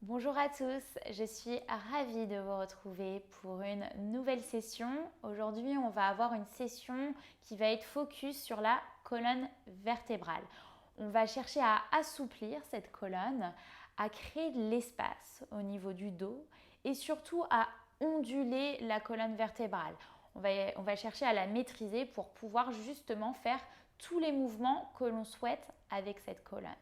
Bonjour à tous, je suis ravie de vous retrouver pour une nouvelle session. Aujourd'hui, on va avoir une session qui va être focus sur la colonne vertébrale. On va chercher à assouplir cette colonne, à créer de l'espace au niveau du dos et surtout à onduler la colonne vertébrale. On va chercher à la maîtriser pour pouvoir justement faire tous les mouvements que l'on souhaite avec cette colonne.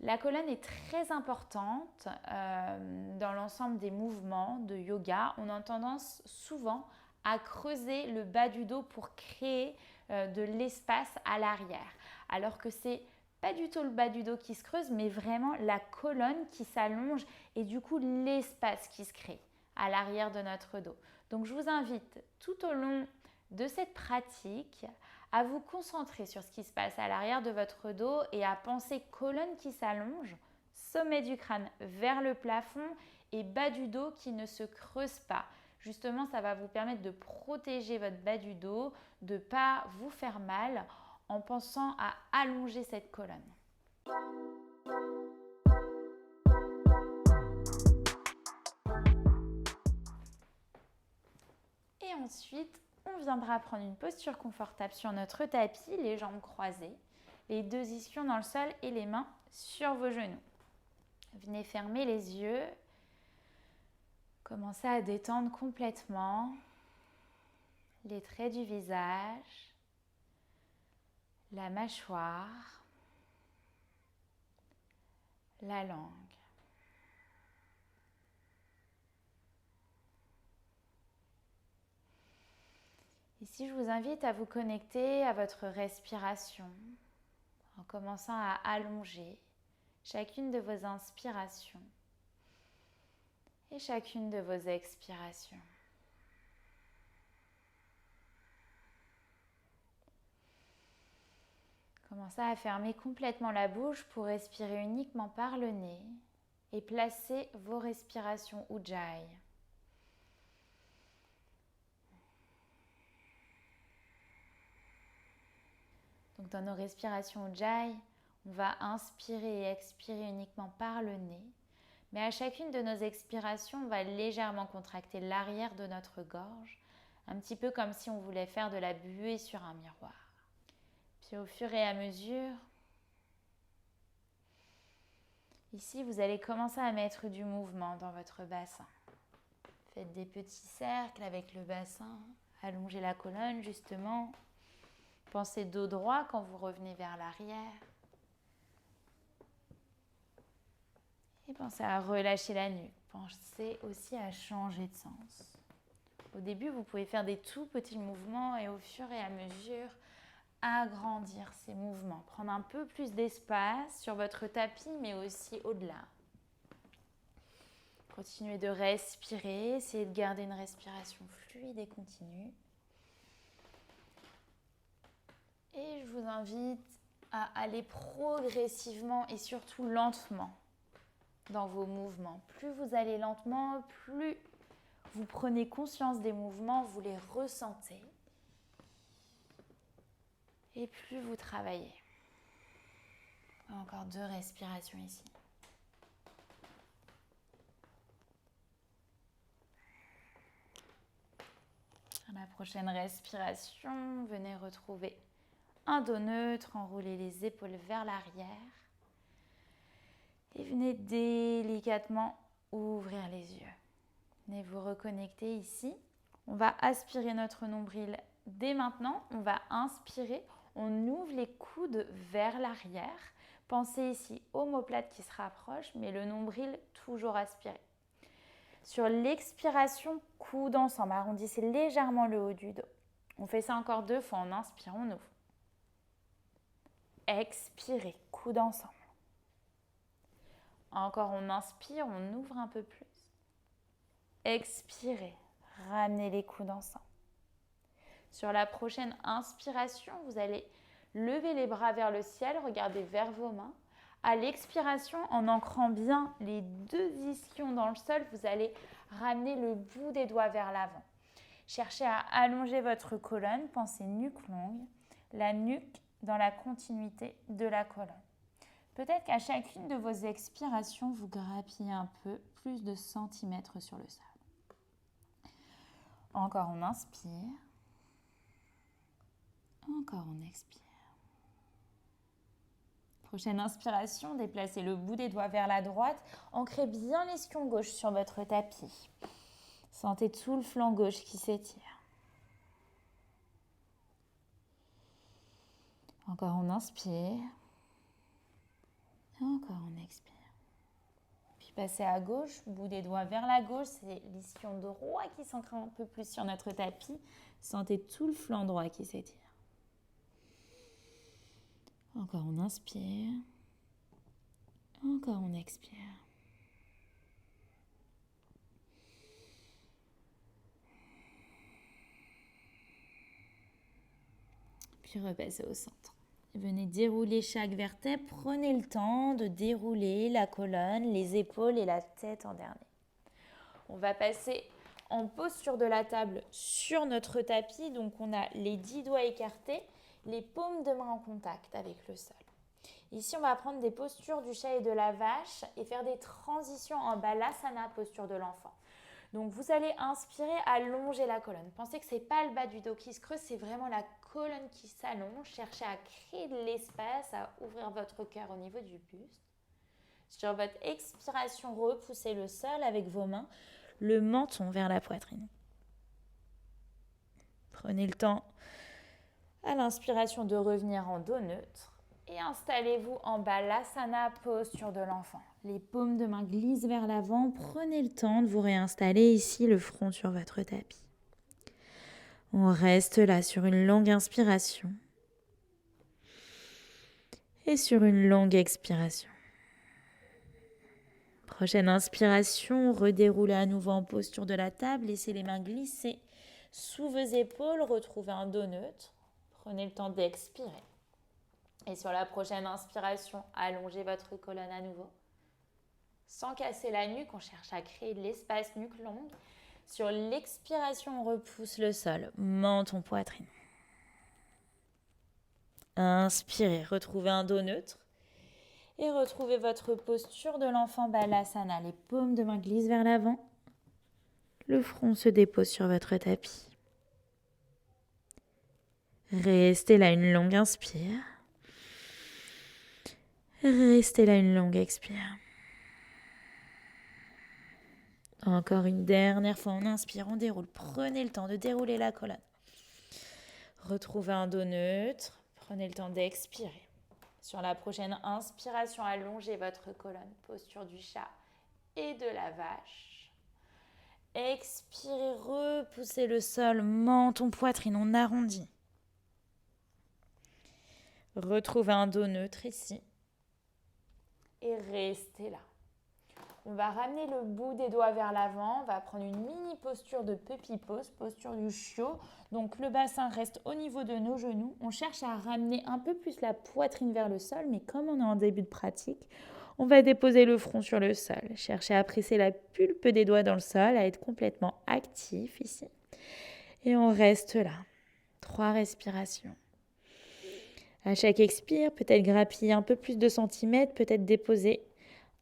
La colonne est très importante dans l'ensemble des mouvements de yoga. On a tendance souvent à creuser le bas du dos pour créer de l'espace à l'arrière. Alors que c'est pas du tout le bas du dos qui se creuse, mais vraiment la colonne qui s'allonge et du coup l'espace qui se crée à l'arrière de notre dos. Donc je vous invite tout au long de cette pratique à vous concentrer sur ce qui se passe à l'arrière de votre dos et à penser colonne qui s'allonge, sommet du crâne vers le plafond et bas du dos qui ne se creuse pas. Justement, ça va vous permettre de protéger votre bas du dos, de ne pas vous faire mal en pensant à allonger cette colonne. Et ensuite, on viendra prendre une posture confortable sur notre tapis, les jambes croisées, les deux ischions dans le sol et les mains sur vos genoux. Venez fermer les yeux, commencez à détendre complètement les traits du visage, la mâchoire, la langue. Ici, je vous invite à vous connecter à votre respiration en commençant à allonger chacune de vos inspirations et chacune de vos expirations. Commencez à fermer complètement la bouche pour respirer uniquement par le nez et placez vos respirations Ujjayi. Donc dans nos respirations Ujjayi, on va inspirer et expirer uniquement par le nez. Mais à chacune de nos expirations, on va légèrement contracter l'arrière de notre gorge, un petit peu comme si on voulait faire de la buée sur un miroir. Puis au fur et à mesure, ici vous allez commencer à mettre du mouvement dans votre bassin. Faites des petits cercles avec le bassin, allongez la colonne justement. Pensez dos droit quand vous revenez vers l'arrière. Et pensez à relâcher la nuque. Pensez aussi à changer de sens. Au début, vous pouvez faire des tout petits mouvements et au fur et à mesure, agrandir ces mouvements. Prendre un peu plus d'espace sur votre tapis, mais aussi au-delà. Continuez de respirer. Essayez de garder une respiration fluide et continue. Et je vous invite à aller progressivement et surtout lentement dans vos mouvements. Plus vous allez lentement, plus vous prenez conscience des mouvements, vous les ressentez. Et plus vous travaillez. Encore 2 respirations ici. À la prochaine respiration, venez retrouver un dos neutre, enroulez les épaules vers l'arrière. Et venez délicatement ouvrir les yeux. Venez vous reconnecter ici. On va aspirer notre nombril dès maintenant. On va inspirer. On ouvre les coudes vers l'arrière. Pensez ici aux omoplate qui se rapproche, mais le nombril toujours aspiré. Sur l'expiration, coudes ensemble. Arrondissez légèrement le haut du dos. On fait ça encore 2 fois. On inspire, on ouvre. Expirez, coudes ensemble. Encore, on inspire, on ouvre un peu plus. Expirez, ramenez les coudes ensemble. Sur la prochaine inspiration, vous allez lever les bras vers le ciel, regardez vers vos mains. À l'expiration, en ancrant bien les 2 ischions dans le sol, vous allez ramener le bout des doigts vers l'avant. Cherchez à allonger votre colonne, pensez nuque longue, la nuque dans la continuité de la colonne. Peut-être qu'à chacune de vos expirations, vous grappillez un peu plus de centimètres sur le sol. Encore on inspire. Encore on expire. Prochaine inspiration, déplacez le bout des doigts vers la droite. Ancrez bien l'espion gauche sur votre tapis. Sentez tout le flanc gauche qui s'étire. Encore on inspire. Encore on expire. Puis passez à gauche, bout des doigts vers la gauche. C'est l'espion droit qui s'ancre un peu plus sur notre tapis. Sentez tout le flanc droit qui s'étire. Encore on inspire. Encore on expire. Puis repassez au centre. Venez dérouler chaque vertèbre. Prenez le temps de dérouler la colonne, les épaules et la tête en dernier. On va passer en posture de la table sur notre tapis. Donc on a les 10 doigts écartés, les paumes de main en contact avec le sol. Ici, on va prendre des postures du chat et de la vache et faire des transitions en balasana, posture de l'enfant. Donc, vous allez inspirer, allonger la colonne. Pensez que ce n'est pas le bas du dos qui se creuse, c'est vraiment la colonne qui s'allonge. Cherchez à créer de l'espace, à ouvrir votre cœur au niveau du buste. Sur votre expiration, repoussez le sol avec vos mains, le menton vers la poitrine. Prenez le temps à l'inspiration de revenir en dos neutre. Et installez-vous en balasana, posture de l'enfant. Les paumes de main glissent vers l'avant. Prenez le temps de vous réinstaller ici, le front sur votre tapis. On reste là sur une longue inspiration et sur une longue expiration. Prochaine inspiration, redéroulez à nouveau en posture de la table. Laissez les mains glisser sous vos épaules. Retrouvez un dos neutre. Prenez le temps d'expirer. Et sur la prochaine inspiration, allongez votre colonne à nouveau. Sans casser la nuque, on cherche à créer de l'espace nuque longue. Sur l'expiration, on repousse le sol, menton, poitrine. Inspirez, retrouvez un dos neutre. Et retrouvez votre posture de l'enfant balasana. Les paumes de main glissent vers l'avant. Le front se dépose sur votre tapis. Restez là une longue inspire. Restez là une longue expire. Encore une dernière fois, on inspire, on déroule. Prenez le temps de dérouler la colonne. Retrouvez un dos neutre. Prenez le temps d'expirer. Sur la prochaine inspiration, allongez votre colonne. Posture du chat et de la vache. Expirez, repoussez le sol, menton, poitrine, on arrondit. Retrouvez un dos neutre ici. Et restez là. On va ramener le bout des doigts vers l'avant. On va prendre une mini posture de puppy pose, posture du chiot. Donc le bassin reste au niveau de nos genoux. On cherche à ramener un peu plus la poitrine vers le sol, mais comme on est en début de pratique, on va déposer le front sur le sol. Cherchez à presser la pulpe des doigts dans le sol, à être complètement actif ici. Et on reste là. 3 respirations. À chaque expire, peut-être grappiller un peu plus de centimètres, peut-être déposer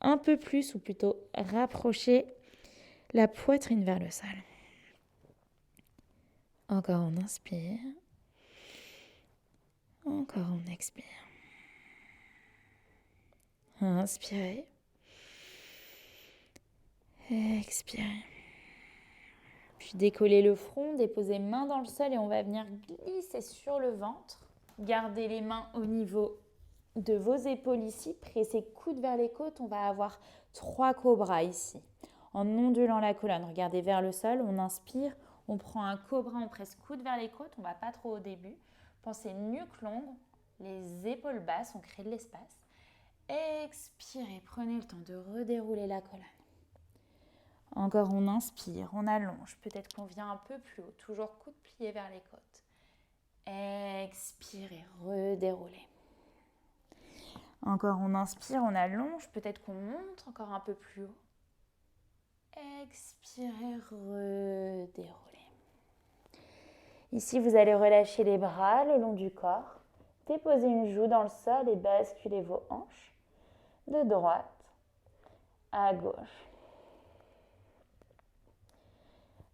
un peu plus, ou plutôt rapprocher la poitrine vers le sol. Encore on inspire. Encore on expire. Inspirez. Expirez. Puis décollez le front, déposez main dans le sol et on va venir glisser sur le ventre. Gardez les mains au niveau de vos épaules ici, pressez coude vers les côtes, on va avoir 3 cobras ici. En ondulant la colonne, regardez vers le sol, on inspire, on prend un cobra, on presse coude vers les côtes, on ne va pas trop au début. Pensez nuque longue, les épaules basses, on crée de l'espace. Expirez, prenez le temps de redérouler la colonne. Encore on inspire, on allonge, peut-être qu'on vient un peu plus haut, toujours coude plié vers les côtes. Expirez, redéroulez. Encore on inspire, on allonge, peut-être qu'on monte encore un peu plus haut. Expirez, redéroulez. Ici, vous allez relâcher les bras le long du corps. Déposez une joue dans le sol et basculez vos hanches. de droite à gauche.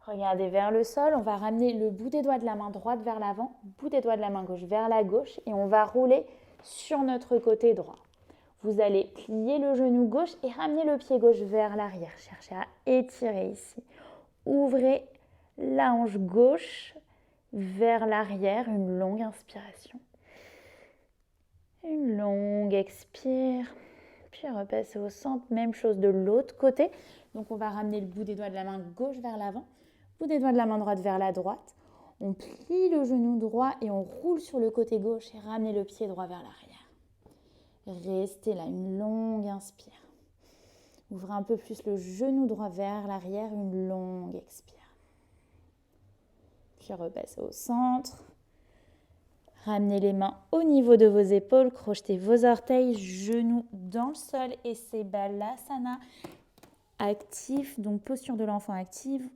Regardez vers le sol, on va ramener le bout des doigts de la main droite vers l'avant, bout des doigts de la main gauche vers la gauche et on va rouler sur notre côté droit. Vous allez plier le genou gauche et ramener le pied gauche vers l'arrière. Cherchez à étirer ici. Ouvrez la hanche gauche vers l'arrière, une longue inspiration. Une longue expire, puis repassez au centre, même chose de l'autre côté. Donc on va ramener le bout des doigts de la main gauche vers l'avant, bout des doigts de la main droite vers la droite. On plie le genou droit et on roule sur le côté gauche et ramenez le pied droit vers l'arrière. Restez là, une longue inspire. Ouvrez un peu plus le genou droit vers l'arrière, une longue expire. Puis repassez au centre. Ramenez les mains au niveau de vos épaules, crochetez vos orteils, genoux dans le sol et c'est Balasana actif, donc posture de l'enfant active.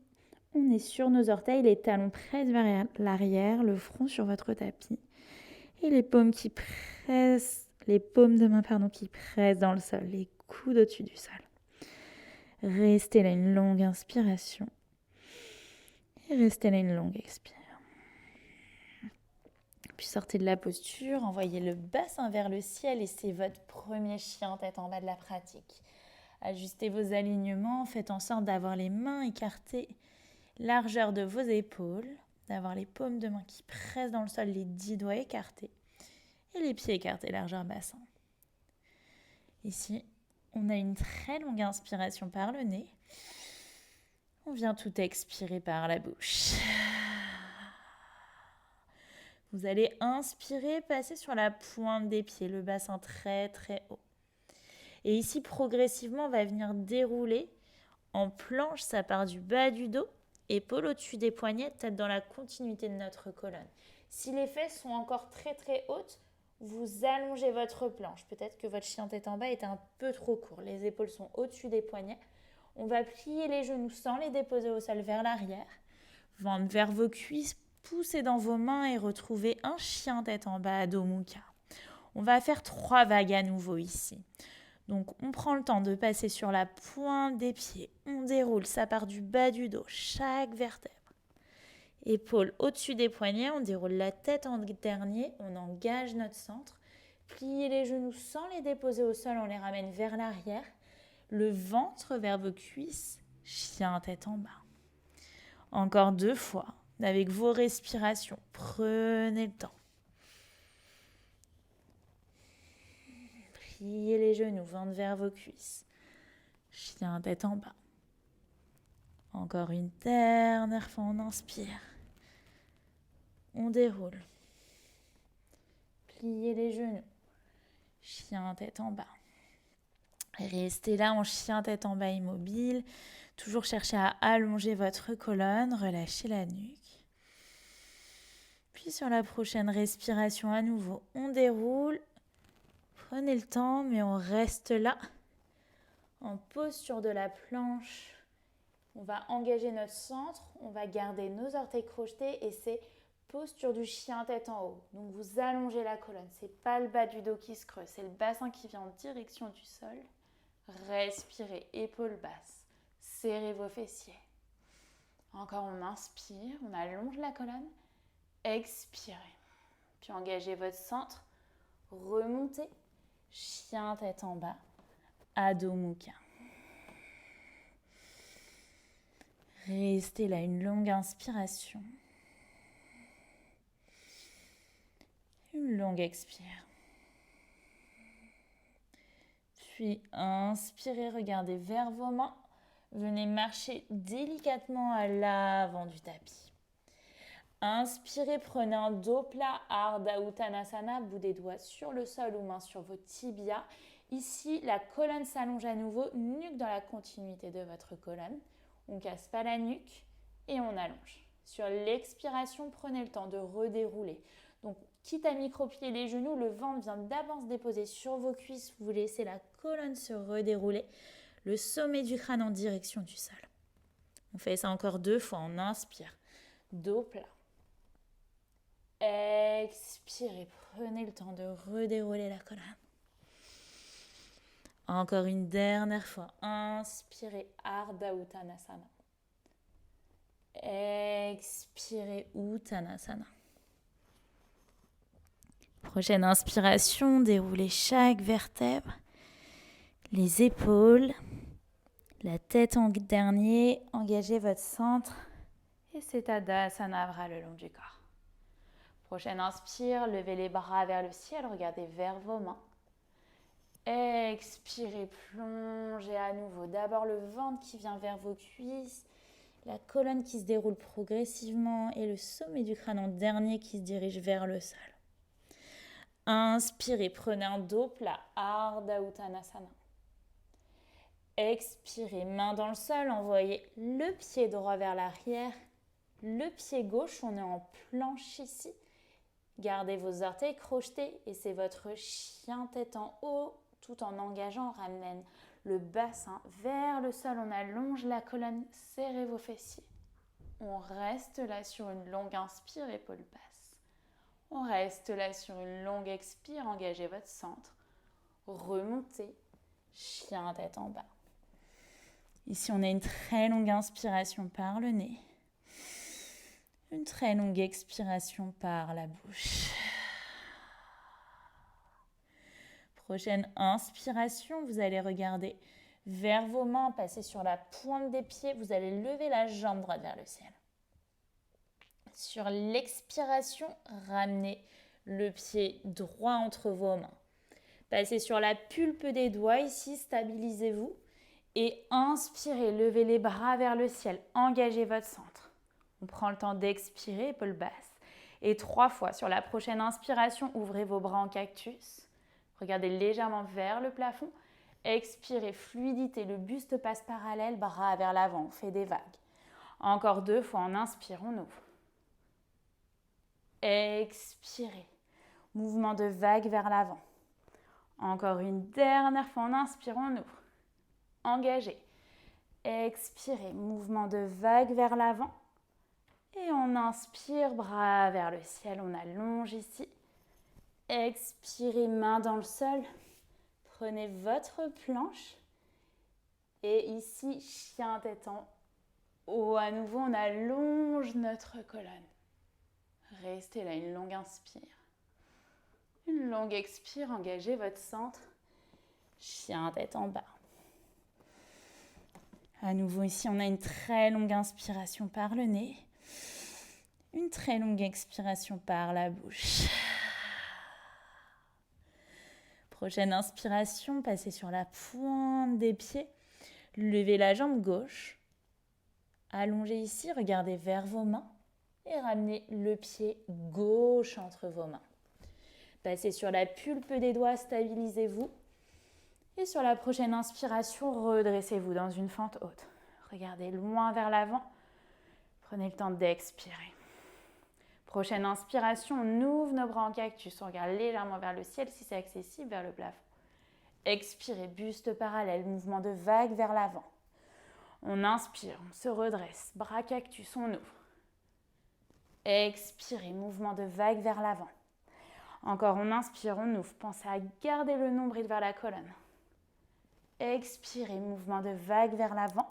On est sur nos orteils, les talons pressent vers l'arrière, le front sur votre tapis et les paumes de main qui pressent dans le sol, les coudes au-dessus du sol. Restez là une longue inspiration et restez là une longue expire. Puis sortez de la posture, envoyez le bassin vers le ciel et c'est votre premier chien tête en bas de la pratique. Ajustez vos alignements, faites en sorte d'avoir les mains écartées, largeur de vos épaules, d'avoir les paumes de main qui pressent dans le sol, les 10 doigts écartés et les pieds écartés, largeur bassin. Ici, on a une très longue inspiration par le nez. On vient tout expirer par la bouche. Vous allez inspirer, passer sur la pointe des pieds, le bassin très très haut. Et ici, progressivement, on va venir dérouler en planche, ça part du bas du dos, épaules au-dessus des poignets, tête dans la continuité de notre colonne. Si les fesses sont encore très très hautes, vous allongez votre planche. Peut-être que votre chien tête en bas est un peu trop court. Les épaules sont au-dessus des poignets. On va plier les genoux sans les déposer au sol vers l'arrière. Ventre vers vos cuisses. Poussez dans vos mains et retrouvez un chien tête en bas, Adho Mukha. On va faire 3 vagues à nouveau ici. Donc on prend le temps de passer sur la pointe des pieds. On déroule, ça part du bas du dos, chaque vertèbre. Épaules au-dessus des poignets, on déroule la tête en dernier, on engage notre centre. Pliez les genoux sans les déposer au sol, on les ramène vers l'arrière. Le ventre vers vos cuisses, chien tête en bas. Encore 2 fois. Avec vos respirations, prenez le temps. Pliez les genoux, ventre vers vos cuisses. Chien tête en bas. Encore une dernière fois, on inspire. On déroule. Pliez les genoux. Chien tête en bas. Restez là en chien tête en bas immobile. Toujours chercher à allonger votre colonne, relâchez la nuque. Puis sur la prochaine respiration à nouveau, on déroule. Prenez le temps, mais on reste là. En posture de la planche, on va engager notre centre. On va garder nos orteils crochetés et c'est posture du chien tête en haut. Donc vous allongez la colonne. Ce n'est pas le bas du dos qui se creuse, c'est le bassin qui vient en direction du sol. Respirez, épaules basses. Serrez vos fessiers. Encore on inspire, on allonge la colonne. Expirez. Puis engagez votre centre. Remontez. Chien tête en bas. Adho Mukha. Restez là, une longue inspiration. Une longue expire. Puis inspirez, regardez vers vos mains. Venez marcher délicatement à l'avant du tapis. Inspirez, prenez un dos plat, Ardha Uttanasana, bout des doigts sur le sol ou main sur vos tibias. Ici, la colonne s'allonge à nouveau, nuque dans la continuité de votre colonne. On ne casse pas la nuque et on allonge. Sur l'expiration, prenez le temps de redérouler. Donc, quitte à micro-plier les genoux, le ventre vient d'abord se déposer sur vos cuisses. Vous laissez la colonne se redérouler, le sommet du crâne en direction du sol. On fait ça encore 2 fois. On inspire, dos plat. Expirez, prenez le temps de redérouler la colonne. Encore une dernière fois. Inspirez, Ardha Uttanasana. Expirez, Uttanasana. Prochaine inspiration, déroulez chaque vertèbre, les épaules, la tête en dernier, engagez votre centre et c'est Tadasana le long du corps. Prochaine inspire, levez les bras vers le ciel, regardez vers vos mains. Expirez, plongez à nouveau. D'abord le ventre qui vient vers vos cuisses, la colonne qui se déroule progressivement et le sommet du crâne en dernier qui se dirige vers le sol. Inspirez, prenez un dos plat, Ardha Uttanasana. Expirez, main dans le sol, envoyez le pied droit vers l'arrière, le pied gauche, on est en planche ici. Gardez vos orteils crochetés et c'est votre chien tête en haut tout en engageant, ramène le bassin vers le sol, on allonge la colonne, serrez vos fessiers. On reste là sur une longue inspire, épaules basses. On reste là sur une longue expire, engagez votre centre. Remontez, chien tête en bas. Ici, on a une très longue inspiration par le nez. Une très longue expiration par la bouche. Prochaine inspiration, vous allez regarder vers vos mains, passer sur la pointe des pieds. Vous allez lever la jambe droite vers le ciel. Sur l'expiration, ramenez le pied droit entre vos mains. Passez sur la pulpe des doigts ici, stabilisez-vous. Et inspirez, levez les bras vers le ciel, engagez votre centre. On prend le temps d'expirer, épaules basses. Et 3 fois, sur la prochaine inspiration, ouvrez vos bras en cactus. Regardez légèrement vers le plafond. Expirez, fluidité, le buste passe parallèle, bras vers l'avant, on fait des vagues. Encore 2 fois, on inspire, on ouvre. Expirez, mouvement de vague vers l'avant. Encore une dernière fois, on inspire, on ouvre. Engagez. Expirez, mouvement de vague vers l'avant. Et on inspire, bras vers le ciel, on allonge ici. Expirez, main dans le sol. Prenez votre planche. Et ici, chien tête en haut. À nouveau, on allonge notre colonne. Restez là, une longue inspire. Une longue expire, engagez votre centre. Chien tête en bas. À nouveau, ici, on a une très longue inspiration par le nez. Une très longue expiration par la bouche. Prochaine inspiration, passez sur la pointe des pieds. Levez la jambe gauche. Allongez ici, regardez vers vos mains. Et ramenez le pied gauche entre vos mains. Passez sur la pulpe des doigts, stabilisez-vous. Et sur la prochaine inspiration, redressez-vous dans une fente haute. Regardez loin vers l'avant. Prenez le temps d'expirer. Prochaine inspiration, on ouvre nos bras en cactus. On regarde légèrement vers le ciel si c'est accessible, vers le plafond. Expirez, buste parallèle, mouvement de vague vers l'avant. On inspire, on se redresse, bras cactus, on ouvre. Expirez, mouvement de vague vers l'avant. Encore, on inspire, on ouvre. Pensez à garder le nombril vers la colonne. Expirez, mouvement de vague vers l'avant.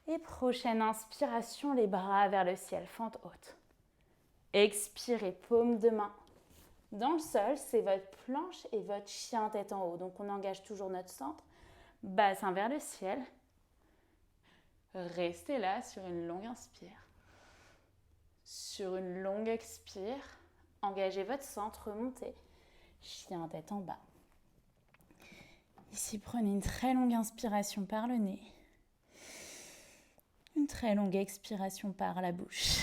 Et prochaine inspiration, les bras vers le ciel, fente haute. Expirez, paume de main dans le sol, c'est votre planche et votre chien tête en haut. Donc on engage toujours notre centre, bassin vers le ciel. Restez là sur une longue inspire. Sur une longue expire, engagez votre centre, remontez, chien tête en bas. Ici, prenez une très longue inspiration par le nez. Une très longue expiration par la bouche.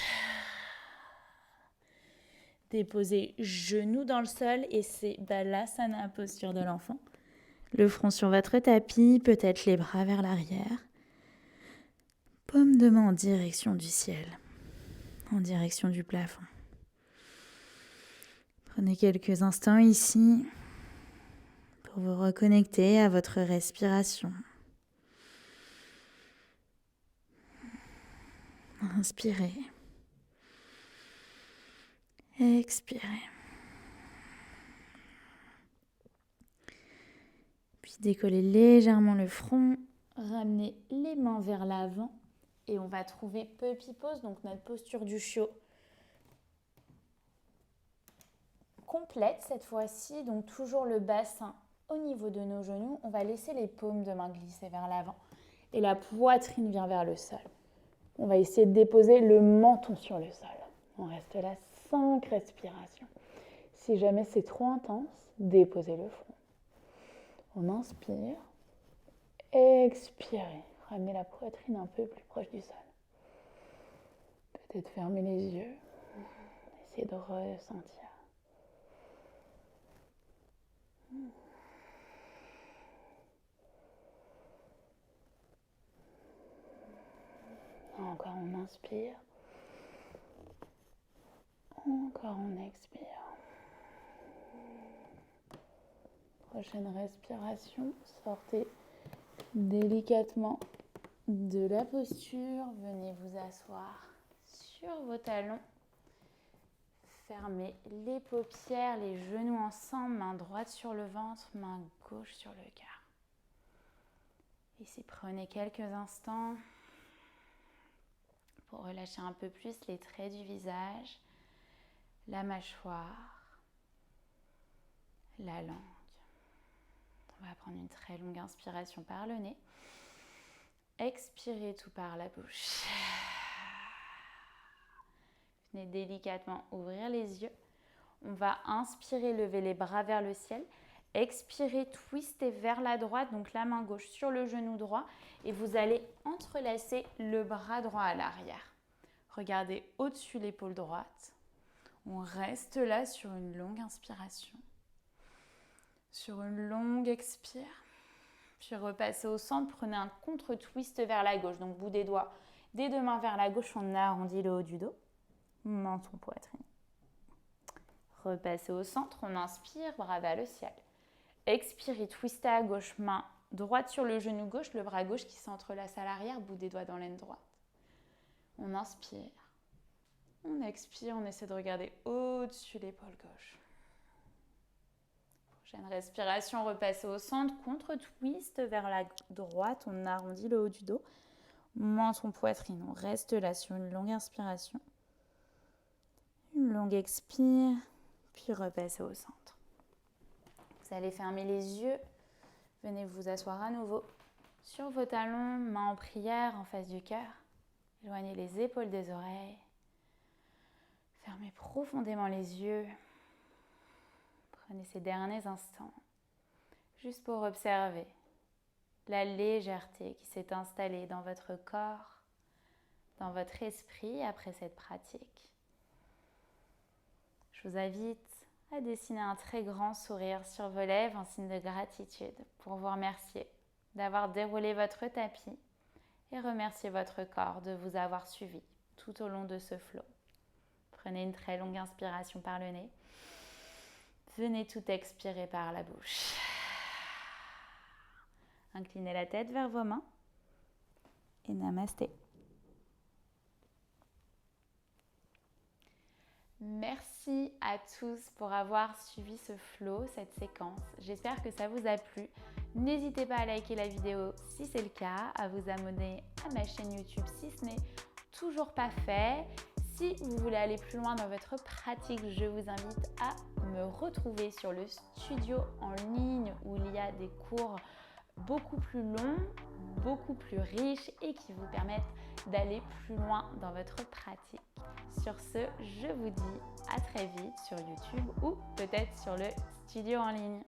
Déposez genoux dans le sol et c'est Balasana, posture de l'enfant. Le front sur votre tapis, peut-être les bras vers l'arrière. Paume de main en direction du ciel, en direction du plafond. Prenez quelques instants ici pour vous reconnecter à votre respiration. Inspirez. Expirez. Puis Puis décoller légèrement le front, ramener les mains vers l'avant et on va trouver puppy pose, donc notre posture du chiot complète cette fois-ci, donc toujours le bassin au niveau de nos genoux. On va laisser les paumes de main glisser vers l'avant et la poitrine vient vers le sol. On va essayer de déposer le menton sur le sol. On reste là 5 respirations. Si jamais c'est trop intense, déposez le front. On inspire, expirez. Ramenez la poitrine un peu plus proche du sol. Peut-être fermer les yeux. Essayez de ressentir. Encore on inspire. Encore on expire. Prochaine respiration, sortez délicatement de la posture. Venez vous asseoir sur vos talons. Fermez les paupières, les genoux ensemble, main droite sur le ventre, main gauche sur le cœur. Ici, prenez quelques instants pour relâcher un peu plus les traits du visage, la mâchoire, la langue. On va prendre une très longue inspiration par le nez. Expirez tout par la bouche. Venez délicatement ouvrir les yeux. On va inspirer, lever les bras vers le ciel. Expirez, twister vers la droite, donc la main gauche sur le genou droit. Et vous allez entrelacer le bras droit à l'arrière. Regardez au-dessus l'épaule droite. On reste là sur une longue inspiration. Sur une longue expire. Puis repassez au centre. Prenez un contre-twist vers la gauche. Donc bout des doigts, des deux mains vers la gauche. On arrondit le haut du dos. Menton, poitrine. Repassez au centre, on inspire, bras vers le ciel. Expirez, twistez à gauche, main droite sur le genou gauche, le bras gauche qui s'entrelace à l'arrière, bout des doigts dans l'aine droite. On inspire, on expire, on essaie de regarder au-dessus l'épaule gauche. Prochaine respiration, repassez au centre, contre-twist vers la droite, on arrondit le haut du dos. Menton, poitrine, on reste là sur une longue inspiration. Une longue expire, puis repassez au centre. Vous allez fermer les yeux. Venez vous asseoir à nouveau sur vos talons, mains en prière en face du cœur. Éloignez les épaules des oreilles. Fermez profondément les yeux. Prenez ces derniers instants juste pour observer la légèreté qui s'est installée dans votre corps, dans votre esprit après cette pratique. Je vous invite à dessiner un très grand sourire sur vos lèvres en signe de gratitude pour vous remercier d'avoir déroulé votre tapis et remercier votre corps de vous avoir suivi tout au long de ce flow. Prenez une très longue inspiration par le nez. Venez tout expirer par la bouche. Inclinez la tête vers vos mains et namasté. Merci à tous pour avoir suivi ce flow, cette séquence. J'espère que ça vous a plu. N'hésitez pas à liker la vidéo si c'est le cas, à vous abonner à ma chaîne YouTube si ce n'est toujours pas fait. Si vous voulez aller plus loin dans votre pratique, je vous invite à me retrouver sur le studio en ligne où il y a des cours beaucoup plus longs, beaucoup plus riches et qui vous permettent d'aller plus loin dans votre pratique. Sur ce, je vous dis à très vite sur YouTube ou peut-être sur le studio en ligne.